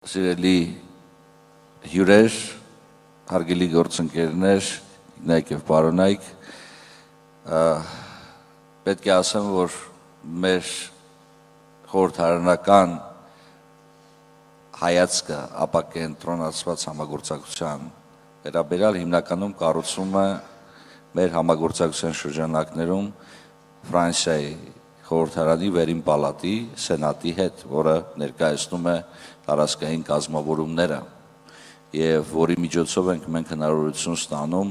Սիրելի հյուրեր, հարգելի գործընկերներ, ինքնայք և պարոնայք, պետք է ասեմ, որ մեր խորհրդարանական հայացքը ապակենտրոնացված համագործակցության վերաբերյալ հիմնականում կառուցվում է մեր համագործակցության շրջանակներում Ֆրանսիայի խորհրդարանի վերին պալատի սենատի հետ, որը ներկայացնում է տարածքային կազմավորումները և որի միջոցով ենք մենք հնարավորություն ստանում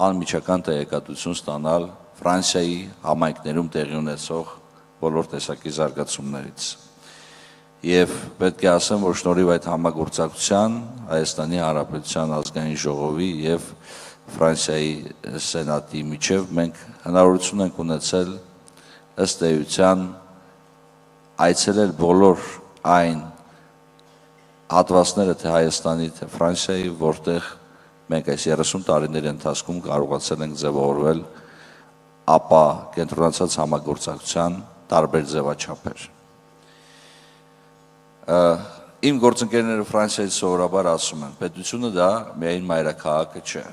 անմիջական տեղեկատվություն ստանալ Ֆրանսիայի համայնքներում տեղի ունեցող բոլոր տեսակի զարգացումներից։ Եվ պետք է ասեմ, որ շնորհիվ այդ համագործակցության Հայաստանի Հանրապետության ազգային ժողովի և Ֆրանսիայի սենատի միջև մենք հնարավորություն ենք ունեցել ըստ էության այցելել բոլոր այն հատվածները թե Հայաստանի, թե Ֆրանսիայի, որտեղ մենք այս 30 տարիների ընթացքում կարողացել ենք ձևավորվել ապակենտրոնացված համագործակցության տարբեր ձևաչափեր։ Իմ գործընկերները Ֆրանսիայից սովորաբար ասում են, պետությունը դա միայն մայրաքաղաքը չէ,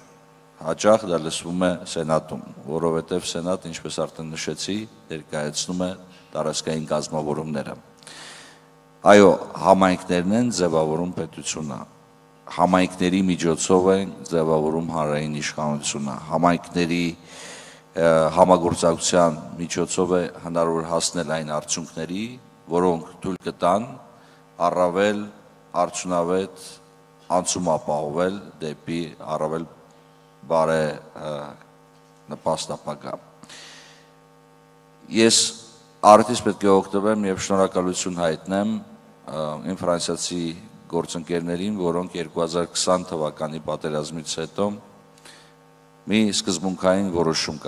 հաճախ դա լսվում է սենատում, որովհետև սենատը, ինչպես արդեն նշեցի, ներկայացնում է տարածքային կազմավորումները։ Այո, համայնքներն են ձևավորում պետությունը, համայնքների միջոցով են ձևավորում հանրային իշխանությունը, համայնքների համագործակցության միջոցով է հնարավոր հասնել այն արդյունքների, որոնք թույլ կտան առավել արդյունավետ անցում ապահովել դեպի առավել բարենպաստ ապագա։ Ես առիթից պետք է օգտվեմ և շնորհակալություն հայտնեմ իմ ֆրանսիացի գործընկերներին, որոնք 2020 թվականի պատերազմից հետո մի սկզբունքային որոշում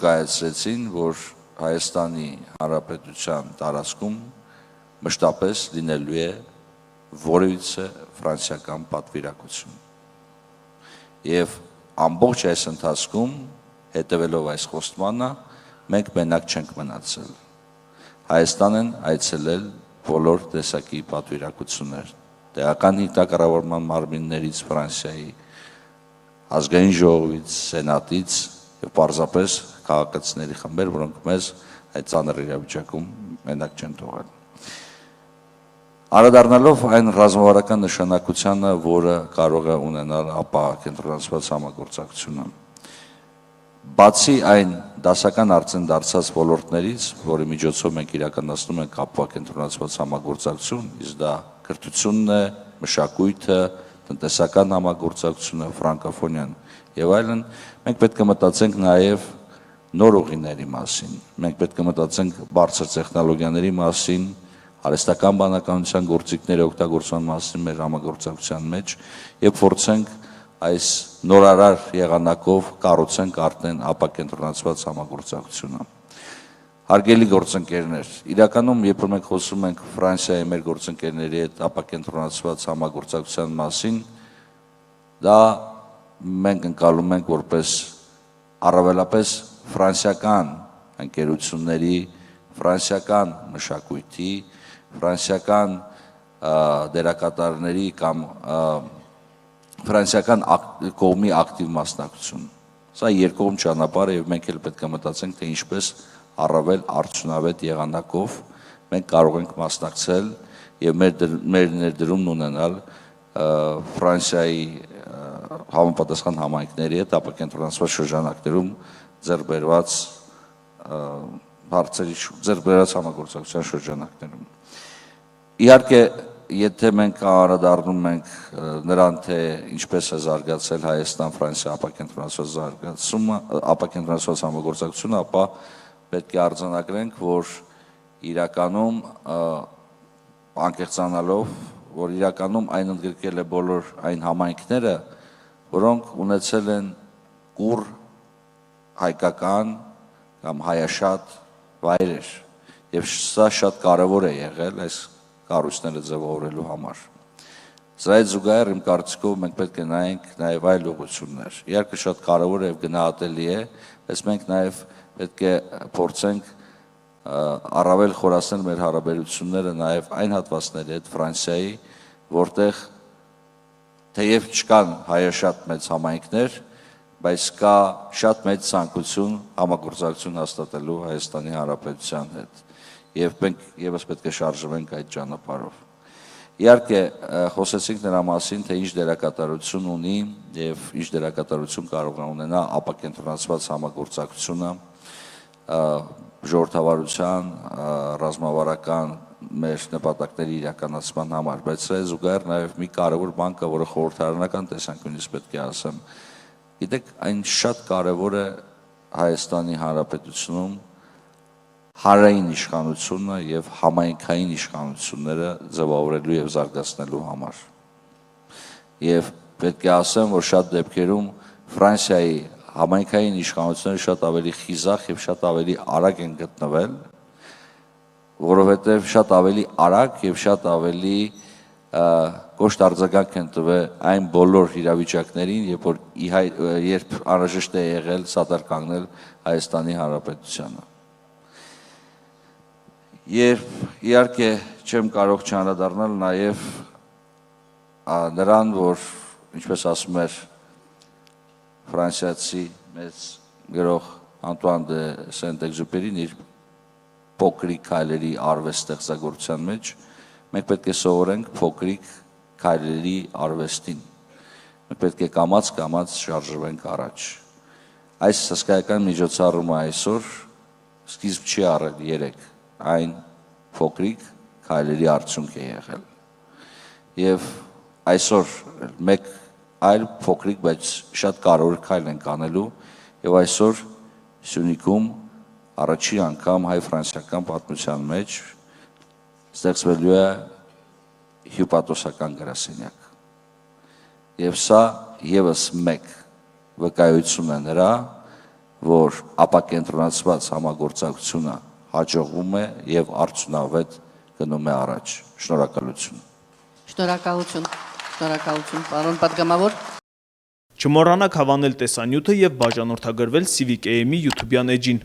կայացրեցին, որ Հայաստանի Հանրապետության տարածքում մշտապես լինելու է որևիցե ֆրանսիական պատվիրակություն։ Եվ ամբողջ այս ընթացքում, հետևելով այս խոստմանը, մենք մենակ չենք մնացել։ Հայաստան են այցելել բոլոր տեսակի պատվիրակություններ, տեղական ինտեգրավորման մարմիններից Ֆրանսիայի, ազգային ժողովից, սենատից և պարզապես քաղաքացիների խմբեր, որոնք մեզ այդ ծանր իրավիճակում մենակ չեն թողել։ Անդրադառնալով այն ռազմավարական նշանակությանը, որը կարող է ունենալ ապակենտրոնացված համագործակցությունը, բացի այն դասական արդեն դարձած ոլորտներից, որի միջոցով մենք իրականացնում ենք ապակենտրոնացված համագործակցություն, իսկ դա կրթությունն է, մշակույթը, տնտեսական համագործակցությունը, ֆրանկոֆոնիան և այլն, մենք պետք է մտածենք նաև նոր ուղիների մասին, մենք պետք է մտածենք բարձր տեխնոլոգիաների մասին, արհեստական բանականության գործիքների օգտագործման մասին մեր համագործակցության մեջ և փորձենք այս նորարար եղանակով կառուցենք արդեն ապակենտրոնացված համագործակցությունը։ Հարգելի գործընկերներ, իրականում, երբ որ մենք խոսում ենք Ֆրանսիայի մեր գործընկերների հետ ապակենտրոնացված համագործակցության մասին, դա մենք ընկալում ենք որպես առավելապես ֆրանսիական ընկերությունների, ֆրանսիական մշակույթի, ֆրանսիական դերակատարների կամ ֆրանսիական կողմի ակտիվ մասնակցություն։ Սա երկկողմ ճանապարհ է և մենք էլ պետք է մտածենք, թե ինչպես առավել արդյունավետ եղանակով մենք կարող ենք մասնակցել և մեր ներդրումն ունենալ Ֆրանսիայի համապատասխան համայնքների հետ ապակենտրոնացված շրջանակներում ձեռք բերված համագործակցության շրջանակներում։ Իհարկե, եթե մենք անդրադառնում ենք նրան, թե ինչպես է զարգացել Հայաստան-Ֆրանսիա ապակենտրոնացված համագործակցությունը, ապա պետք է արձանագրենք, որ իրականում անկեղծանալով, որ իրականում այն ընդգրկել է բոլոր այն համայնքները, որոնք ունեցել են կուռ հայկական կամ հայաշատ վայրեր, և սա շատ կարևոր է եղել այս կառույցները ձևավորելու համար։ Սրա հետ զուգահեռ իմ կարծիքով մենք պետք է նայենք նաև այլ ուղղություններ։ Իհարկե շատ կարևոր է և գնահատելի է, բայց մենք նաև պետք է փորձենք առավել խորացնել մեր հարաբերությունները նաև այն հատվածների հետ Ֆրանսիայի, որտեղ թեև չկան հայաշատ մեծ համայնքներ, բայց կա շատ մեծ ցանկություն համագործակցություն հաստատելու Հայաստանի Հանրապետության հետ, եւ մենք եւս պետք է շարժվենք այդ ճանապարհով։ Իհարկե, խոսեցինք նրա մասին, թե ինչ դերակատարություն ունի եւ ինչ դերակատարություն կարող է ունենա ապակենտրոնացված համագործակցությունը ժողովրդավարության, ռազմավարական մեր նպատակների իրականացման համար, բայց սա զուգահեռ նաև մի կարևոր բան կա, որը խորհրդարանական տեսանկյունից պետք է ասեմ։ Գիտեք, այն շատ կարևոր է Հայաստանի Հանրապետությունում հանրային իշխանությունը եւ համայնքային իշխանությունները ձևավորելու եւ զարգացնելու համար։ Եվ պետք է ասեմ, որ շատ դեպքերում Ֆրանսիայի համայնքային իշխանությունները շատ ավելի խիզախ եւ շատ ավելի արագ են գտնվել, որովհետեւ շատ ավելի արագ եւ շատ ավելի կոշտ արձագանք են տվել այն բոլոր իրավիճակներին, երբ անհրաժեշտ է եղել սատար կանգնել Հայաստանի Հանրապետությանը։ Եվ իհարկե չեմ կարող չանդրադառնալ նաև նրան, որ ինչպես ասում էր ֆրանսիացի մեծ գրող Անտուան դե Սենտ-Էքզյուպերին իր փոքրիկ քայլերի արվեստ ստեղծագործության մեջ, մենք պետք է սովորենք փոքրիկ քայլերի արվեստին։ Մենք պետք է կամաց շարժվենք առաջ։ Այս հսկայական միջոցառումը այսօր սկիզբ չի առել երեք, այն փոքրիկ քայլերի արդյունք է եղել։ Եվ այսօր մեկ այլ փոքրիկ, բայց շատ կարևոր քայլ ենք անելու, եւ այսօր Սյունիքում առաջին անգամ հայ-ֆրանսիական պատմության մեջ ստեղծվելու է հյուպատոսական գրասենյակ։ Եվ սա եւս մեկ վկայություն է նրա, որ ապակենտրոնացված համագործակցությունը հաջողվում է եւ արդյունավետ գնում է առաջ։ Շնորհակալություն։ Շնորհակալություն, պարոն պատգամավոր։ Չմոռանաք հավանել տեսանյութը եւ բաժանորդագրվել Civic AM-ի YouTube-յան էջին։